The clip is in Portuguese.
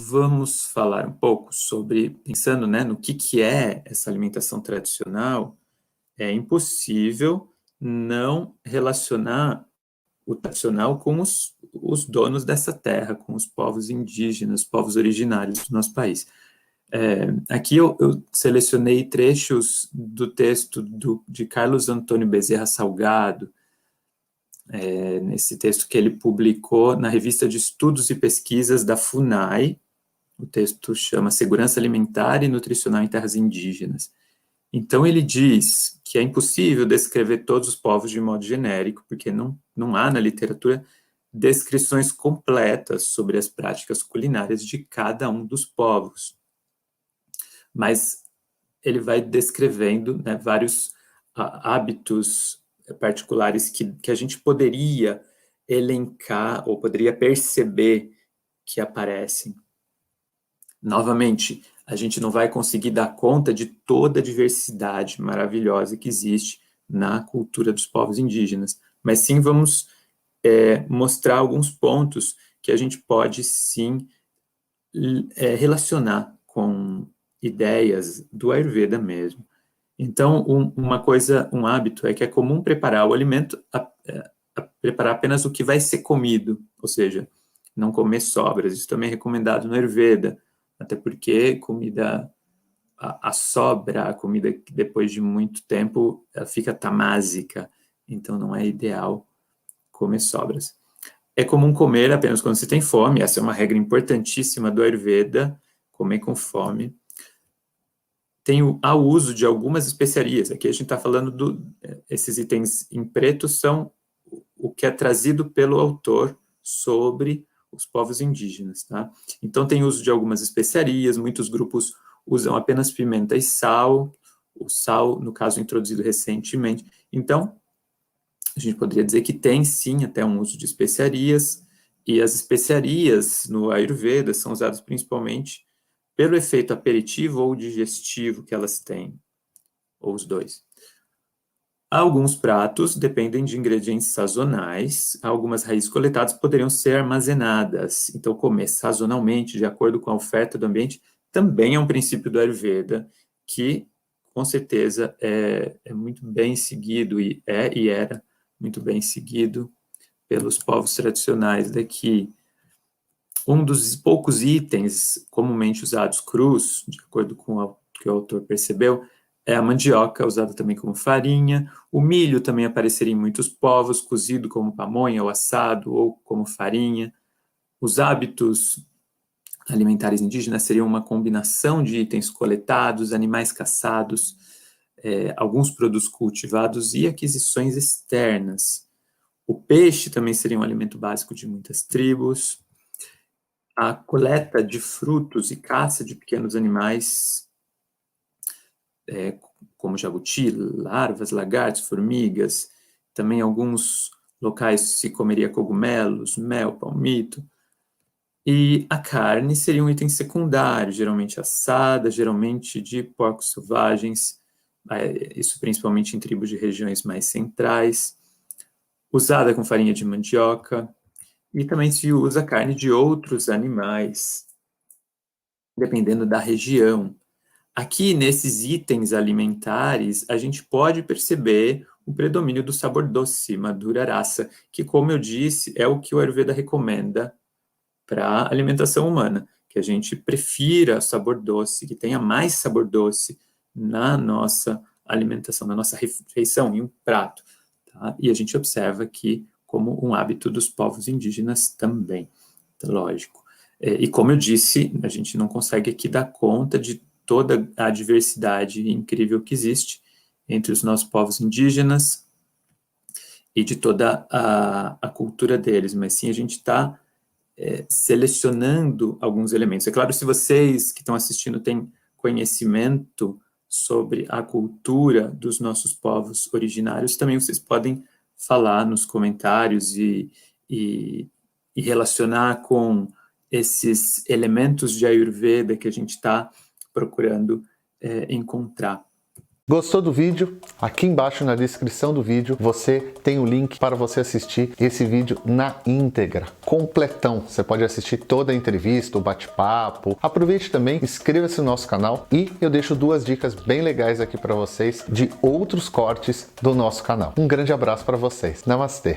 Vamos falar um pouco sobre, pensando, né, no que é essa alimentação tradicional. É impossível não relacionar o tradicional com os donos dessa terra, com os povos indígenas, povos originários do nosso país. Aqui eu selecionei trechos do texto de Carlos Antônio Bezerra Salgado, nesse texto que ele publicou na Revista de Estudos e Pesquisas da FUNAI. O texto chama Segurança Alimentar e Nutricional em Terras Indígenas. Então ele diz que é impossível descrever todos os povos de modo genérico, porque não há na literatura descrições completas sobre as práticas culinárias de cada um dos povos. Mas ele vai descrevendo, né, vários hábitos particulares que a gente poderia elencar ou poderia perceber que aparecem. Novamente, a gente não vai conseguir dar conta de toda a diversidade maravilhosa que existe na cultura dos povos indígenas, mas sim vamos mostrar alguns pontos que a gente pode sim relacionar com ideias do Ayurveda mesmo. Então, um hábito é que é comum preparar o alimento, preparar apenas o que vai ser comido, ou seja, não comer sobras. Isso também é recomendado no Ayurveda, até porque a sobra, a comida que depois de muito tempo ela fica tamásica, então não é ideal comer sobras. É comum comer apenas quando se tem fome, essa é uma regra importantíssima do Ayurveda, comer com fome. Tem o uso de algumas especiarias, aqui a gente está falando esses itens em preto são o que é trazido pelo autor sobre os povos indígenas, tá? Então tem uso de algumas especiarias, muitos grupos usam apenas pimenta e sal, o sal, no caso, introduzido recentemente. Então, a gente poderia dizer que tem sim até um uso de especiarias, e as especiarias no Ayurveda são usadas principalmente pelo efeito aperitivo ou digestivo que elas têm, ou os dois. Alguns pratos dependem de ingredientes sazonais, algumas raízes coletadas poderiam ser armazenadas, então comer sazonalmente, de acordo com a oferta do ambiente, também é um princípio do Ayurveda, que com certeza é muito bem seguido, e era muito bem seguido pelos povos tradicionais daqui. Um dos poucos itens comumente usados crus, de acordo com o que o autor percebeu, é a mandioca, usada também como farinha. O milho também apareceria em muitos povos, cozido como pamonha ou assado ou como farinha. Os hábitos alimentares indígenas seriam uma combinação de itens coletados, animais caçados, alguns produtos cultivados e aquisições externas. O peixe também seria um alimento básico de muitas tribos. A coleta de frutos e caça de pequenos animais, como jabuti, larvas, lagartos, formigas. Também alguns locais se comeria cogumelos, mel, palmito. E a carne seria um item secundário, geralmente assada, geralmente de porcos selvagens, isso principalmente em tribos de regiões mais centrais, usada com farinha de mandioca, e também se usa carne de outros animais, dependendo da região. Aqui, nesses itens alimentares, a gente pode perceber o predomínio do sabor doce, madura rasa, que, como eu disse, é o que o Ayurveda recomenda para a alimentação humana, que a gente prefira sabor doce, que tenha mais sabor doce na nossa alimentação, na nossa refeição, em um prato. Tá? E a gente observa que como um hábito dos povos indígenas também, lógico. E como eu disse, a gente não consegue aqui dar conta de toda a diversidade incrível que existe entre os nossos povos indígenas e de toda a cultura deles, mas sim a gente está selecionando alguns elementos. É claro, se vocês que estão assistindo têm conhecimento sobre a cultura dos nossos povos originários, também vocês podem falar nos comentários e relacionar com esses elementos de Ayurveda que a gente está procurando encontrar. Gostou do vídeo? Aqui embaixo na descrição do vídeo você tem o link para você assistir esse vídeo na íntegra, completão. Você pode assistir toda a entrevista, o bate-papo. Aproveite também, inscreva-se no nosso canal e eu deixo 2 dicas bem legais aqui para vocês de outros cortes do nosso canal. Um grande abraço para vocês. Namastê!